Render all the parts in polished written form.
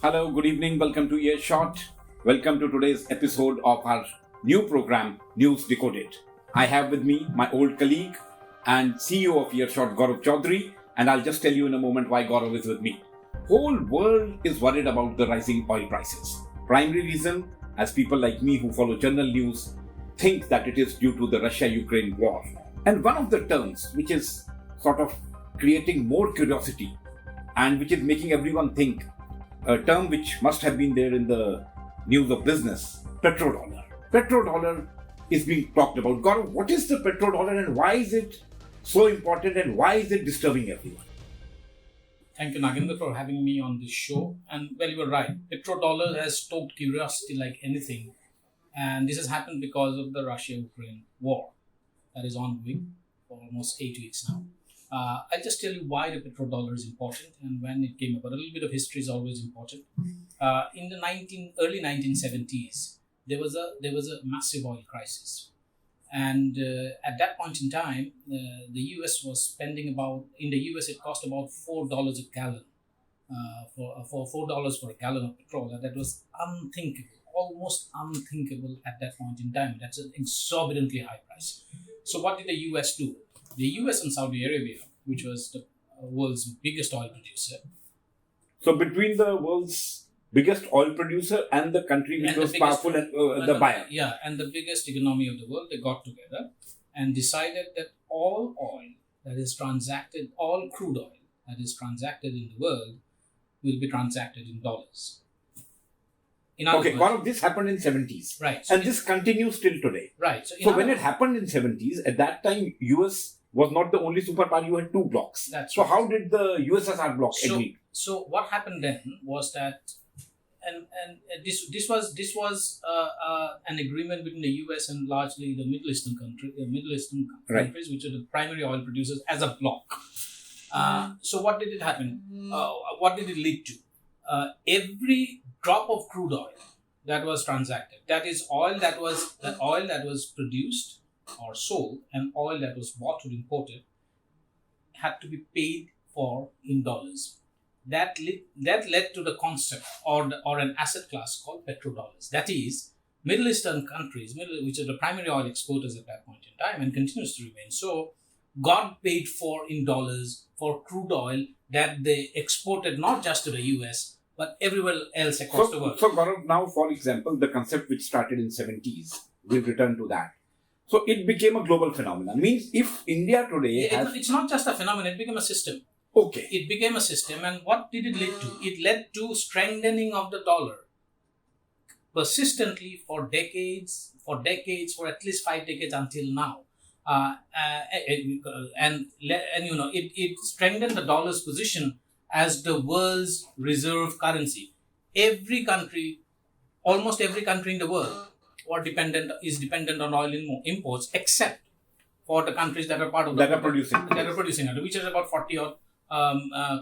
Hello, good evening. Welcome to Earshot. Welcome to today's episode of our new program, News Decoded. I have with me my old colleague and CEO of Earshot, Gaurav Choudhury, and I'll just tell you in a moment why Gaurav is with me. Whole world is worried about the rising oil prices. Primary reason, as people like me who follow journal news think that it is due to the Russia-Ukraine war. And one of the terms which is sort of creating more curiosity and which is making everyone think, a term which must have been there in the news of business, petrodollar. Petrodollar is being talked about. Gaurav, what is the petrodollar and why is it so important and why is it disturbing everyone? Thank you, Nagendar, for having me on this show. And well, you were right. Petrodollar has stoked curiosity like anything. And this has happened because of the Russia-Ukraine war that is ongoing for almost 8 weeks now. I'll just tell you why the petrodollar is important and when it came about. A little bit of history is always important. In the early 1970s, there was a massive oil crisis. And at that point in time, the US was spending in the US it cost about $4 a gallon for $4 for a gallon of petrol. And that was unthinkable, almost unthinkable at that point in time. That's an exorbitantly high price. So what did the US do? The US and Saudi Arabia, which was the world's biggest oil producer. So between the world's biggest oil producer and the country which was powerful and the buyer. Yeah, and the biggest economy of the world, they got together and decided that all oil that is transacted, all crude oil that is transacted in the world will be transacted in dollars. Okay, Gaurav, this happened in 70s. Right. So and this continues till today. Right. So when it happened in 70s, at that time, US was not the only superpower, you had two blocks. That's so right. How did the USSR bloc agree? So what happened then was that, and this was an agreement between the US and largely the Middle Eastern countries, which are the primary oil producers as a bloc. So what did it happen? What did it lead to? Every drop of crude oil that was transacted, that is oil that was produced or sold and oil that was bought or imported, had to be paid for in dollars. That led to the concept or an asset class called petrodollars. That is, Middle Eastern countries, which are the primary oil exporters at that point in time and continues to remain so, got paid for in dollars for crude oil that they exported not just to the US but everywhere else across the world. So Gaurav, now for example, the concept which started in 70s, we'll return to that. So it became a global phenomenon. Means if India today it's not just a phenomenon, it became a system. Okay. It became a system, and what did it lead to? It led to strengthening of the dollar persistently for decades, for at least 5 decades until now. It strengthened the dollar's position as the world's reserve currency. Almost every country in the world is dependent on oil imports, except for the countries that are part of producing it, which is about 40 odd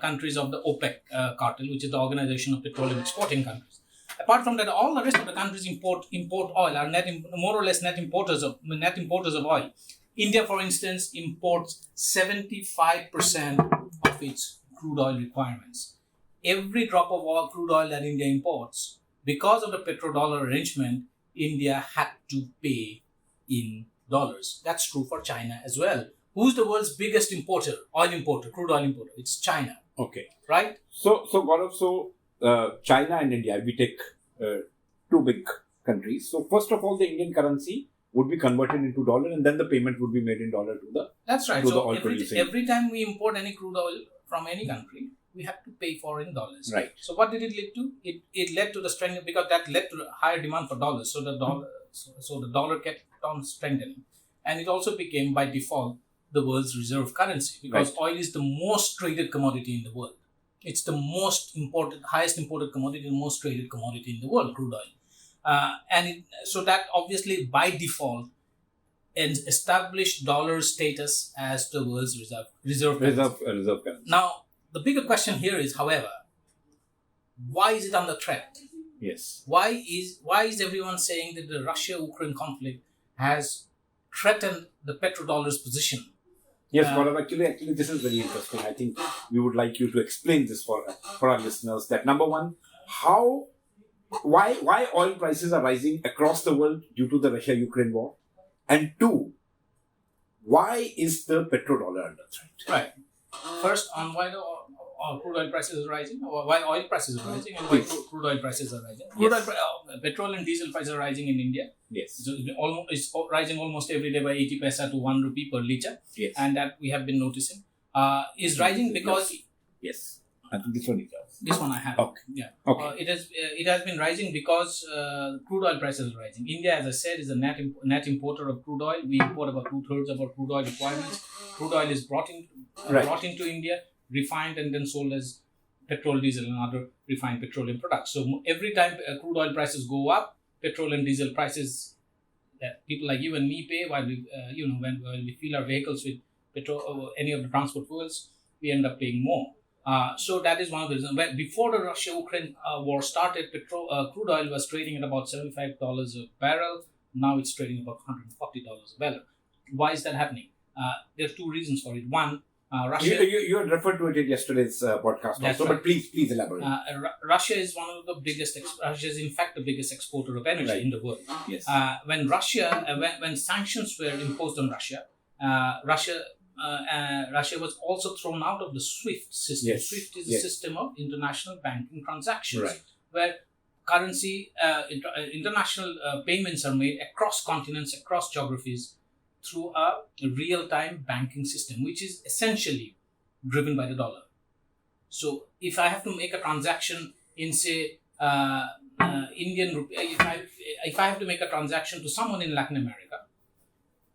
countries of the OPEC cartel, which is the Organization of Petroleum Exporting Countries. Apart from that, all the rest of the countries import oil, are more or less net importers of oil. India, for instance, imports 75% of its crude oil requirements. Every drop of crude oil that India imports, because of the petrodollar arrangement, India had to pay in dollars. That's true for China as well. Who's the world's biggest crude oil importer? It's China. Okay. Right? So Gaurav, China and India, we take two big countries. So first of all, the Indian currency would be converted into dollar and then the payment would be made in dollar to the That's right. To so the oil producing. Every time we import any crude oil from any country, we have to pay for in dollars. Right. So what did it lead to? It led to the strength, because that led to higher demand for dollars. So the dollar kept on strengthening, and it also became by default the world's reserve currency, because oil is the most traded commodity in the world. It's the highest imported commodity, and most traded commodity in the world, crude oil. So that obviously by default established dollar status as the world's reserve currency. Now, the bigger question here is, however, why is it under threat? Yes. Why is everyone saying that the Russia-Ukraine conflict has threatened the petrodollar's position? Yes, Gaurav, actually, this is very interesting. I think we would like you to explain this for our listeners. That number one, Why oil prices are rising across the world due to the Russia-Ukraine war? And two, why is the petrodollar under threat? Right. First, on why the crude oil prices are rising, or why oil prices are rising, and why crude oil prices are rising. Petrol and diesel prices are rising in India. Yes. So it's rising almost every day by 80 paisa to 1 rupee per litre. Yes. And that we have been noticing. Is rising because... Yes. I think this one is yours. This one I have. Okay. Yeah. Okay. It has been rising because crude oil prices are rising. India, as I said, is a net importer of crude oil. We import about 2/3 of our crude oil requirements. Crude oil is brought into India, refined, and then sold as petrol, diesel, and other refined petroleum products. So every time crude oil prices go up, petrol and diesel prices that people like you and me pay while we, when we fill our vehicles with petrol or any of the transport fuels, we end up paying more. So that is one of the reasons. Before the Russia-Ukraine war started, crude oil was trading at about $75 a barrel. Now it's trading about $140 a barrel. Why is that happening? There are two reasons for it. One, Russia. You had referred to it in yesterday's podcast also, right. But please elaborate. Russia is one of the biggest. Russia is in fact the biggest exporter of energy in the world. Yes. When when sanctions were imposed on Russia, Russia was also thrown out of the SWIFT system. Yes. SWIFT is a system of international banking transactions, Right. where currency, international payments are made across continents, across geographies, through a real-time banking system, which is essentially driven by the dollar. So, if I have to make a transaction in, say, Indian rupee, if I have to make a transaction to someone in Latin America,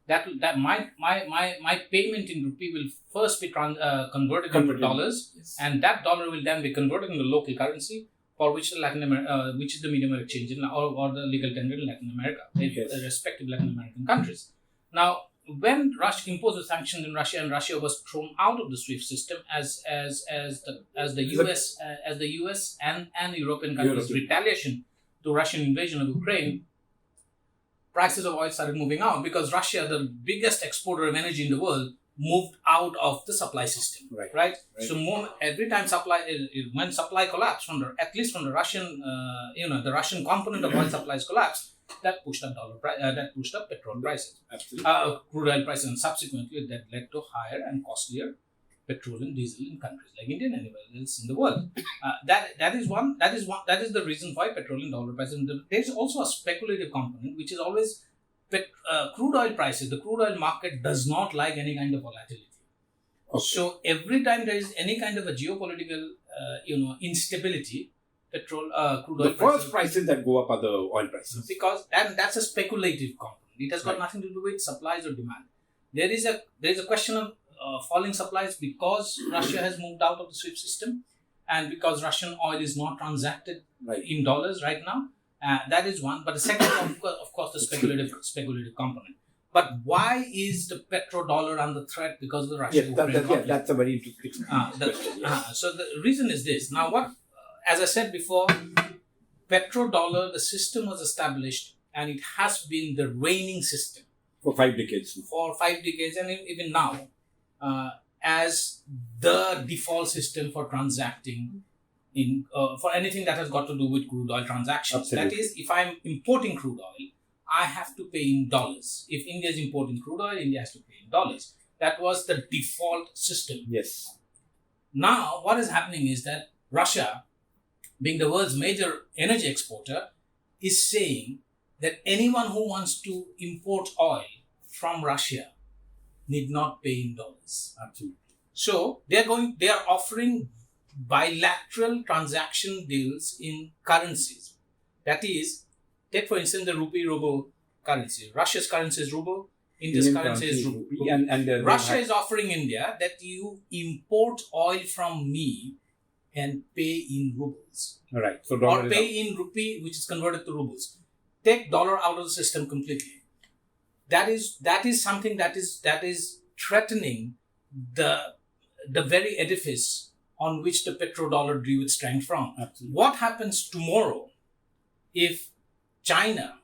that my payment in rupee will first be converted into dollars, yes. And that dollar will then be converted into local currency, for which which is the medium of exchange or the legal tender in Latin America, Yes. respective Latin American countries. Now, when Russia imposed the sanctions in Russia, and Russia was thrown out of the SWIFT system as the US and European countries' retaliation to Russian invasion of Ukraine, prices of oil started moving out because Russia, the biggest exporter of energy in the world, moved out of the supply system. Right? So every time when supply collapsed at least from the Russian, the Russian component of oil supplies collapsed, that pushed up petrol prices, crude oil prices, and subsequently that led to higher and costlier petrol and diesel in countries like India and anywhere else in the world. That is the reason why petrol and dollar prices. There is also a speculative component, which is always crude oil prices. The crude oil market does not like any kind of volatility. Okay. So every time there is any kind of a geopolitical, instability, crude oil. The first prices that go up are the oil prices, because that's a speculative component. It has got nothing to do with supplies or demand. There is a question of falling supplies because Russia has moved out of the SWIFT system, and because Russian oil is not transacted in dollars right now. That is one. But the second, of course, the speculative component. But why is the petrodollar under threat because of the Russian conflict? That's a very interesting question. So the reason is this. Now, as I said before, petrodollar, the system was established, and it has been the reigning system for 5 decades. And even now, as the default system for transacting in for anything that has got to do with crude oil transactions. Absolutely. That is, if I'm importing crude oil, I have to pay in dollars. If India is importing crude oil, India has to pay in dollars. That was the default system. Yes. Now, what is happening is that Russia, being the world's major energy exporter, is saying that anyone who wants to import oil from Russia need not pay in dollars. Absolutely. So they are offering bilateral transaction deals in currencies. That is, take for instance the rupee-ruble currency. Russia's currency is ruble. India's currency is rupee. And Russia is offering India that you import oil from me and pay in rubles. Right. So or pay in rupee, which is converted to rubles. Take dollar out of the system completely. That is something that is threatening the very edifice on which the petrodollar drew its strength from. Absolutely. What happens tomorrow if China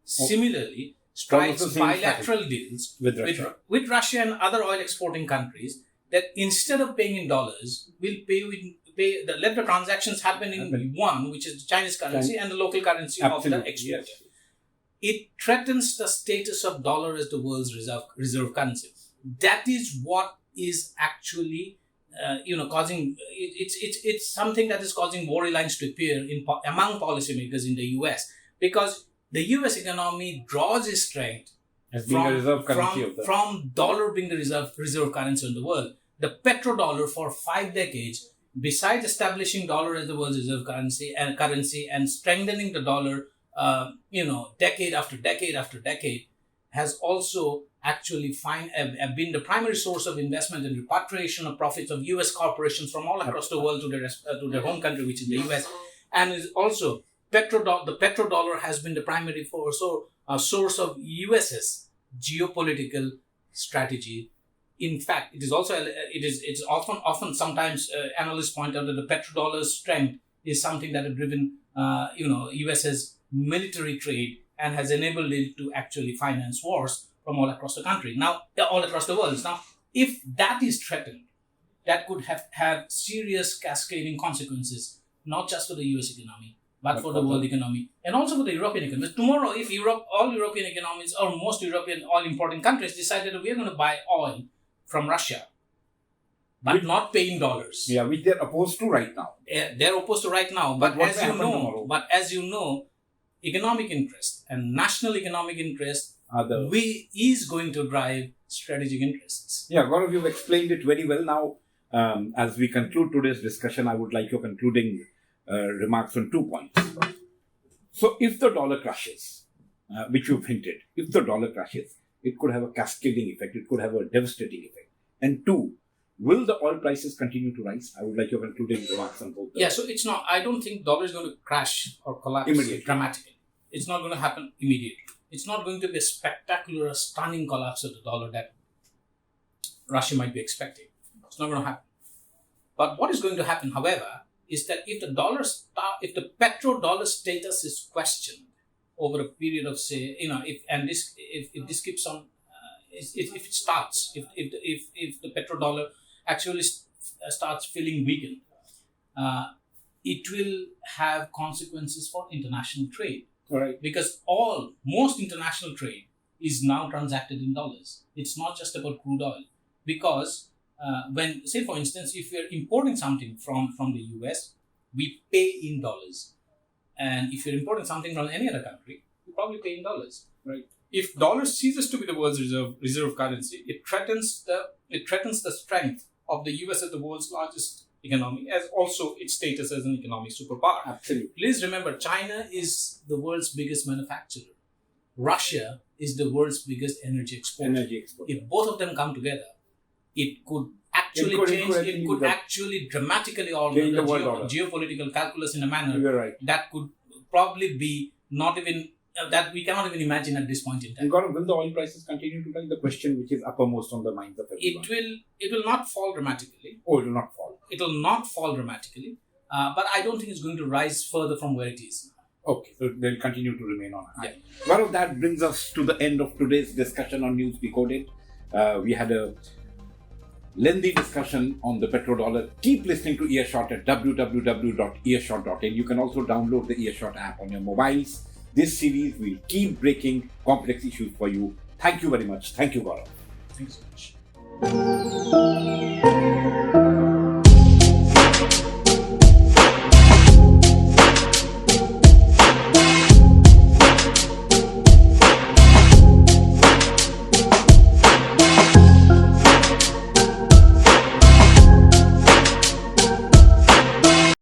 similarly strikes bilateral deals with Russia and other oil exporting countries that instead of paying in dollars will pay pay let the transactions happen in yuan, which is the Chinese currency, and the local currency of the exporter. Yes. It threatens the status of dollar as the world's reserve currency. That is what is actually causing it's something that is causing worry lines to appear among policymakers in the US, because the US economy draws its strength as being a reserve currency from dollar being the reserve currency in the world. The petrodollar for 5 decades, besides establishing dollar as the world's reserve currency and strengthening the dollar, decade after decade after decade, has also actually been the primary source of investment and repatriation of profits of US corporations from all across the world to their home country, which is the US, and is also the petrodollar has been the primary source of US's geopolitical strategy. In fact, it is also it's often sometimes analysts point out that the petrodollar's strength is something that has driven US's military trade and has enabled it to actually finance wars from all across the country. Now, all across the world. Now, if that is threatened, that could have serious cascading consequences, not just for the US economy, but for the world economy, and also for the European economy. Tomorrow, if all European economies or most European oil-importing countries decided that we are going to buy oil from Russia, but not pay in dollars. Yeah, which they're opposed to right now. They're opposed to right now. But as you know, economic interest and national economic interest is going to drive strategic interests. Yeah, Gaurav, you've explained it very well. Now, as we conclude today's discussion, I would like your concluding remarks on 2 points. So, if the dollar crashes, which you've hinted, if the dollar crashes, it could have a cascading effect. It could have a devastating effect. And 2, will the oil prices continue to rise? I would like your concluding remarks on both. Yeah, so it's not. I don't think dollar is going to crash or collapse dramatically. It's not going to happen immediately. It's not going to be a spectacular, stunning collapse of the dollar that Russia might be expecting. It's not going to happen. But what is going to happen, however, is that if the petrodollar status is questioned over a period of, say, if this keeps on, if the petrodollar actually starts feeling weakened, it will have consequences for international trade. Right. Because most international trade is now transacted in dollars. It's not just about crude oil. Because when, say for instance, if we are importing something from the US, we pay in dollars. And if you're importing something from any other country, you probably pay in dollars. Right. If dollar ceases to be the world's reserve currency, it threatens the strength of the US as the world's largest economy, as also its status as an economic superpower. Absolutely. Please remember, China is the world's biggest manufacturer. Russia is the world's biggest energy exporter. If both of them come together, it could actually dramatically alter the geopolitical calculus in a manner that could probably be that we cannot even imagine at this point in time. Gaurav, will the oil prices continue to rise? The question which is uppermost on the minds of everyone. It will not fall dramatically. Oh, it will not fall. It will not fall dramatically, but I don't think it's going to rise further from where it is. Okay, so they'll continue to remain on high. Yeah. Gaurav, that brings us to the end of today's discussion on News Decoded. We had a lengthy discussion on the petrodollar. Keep listening to Earshot at www.earshot.in. You can also download the Earshot app on your mobiles. This series will keep breaking complex issues for you. Thank you very much. Thank you, Gaurav. Thank you so much.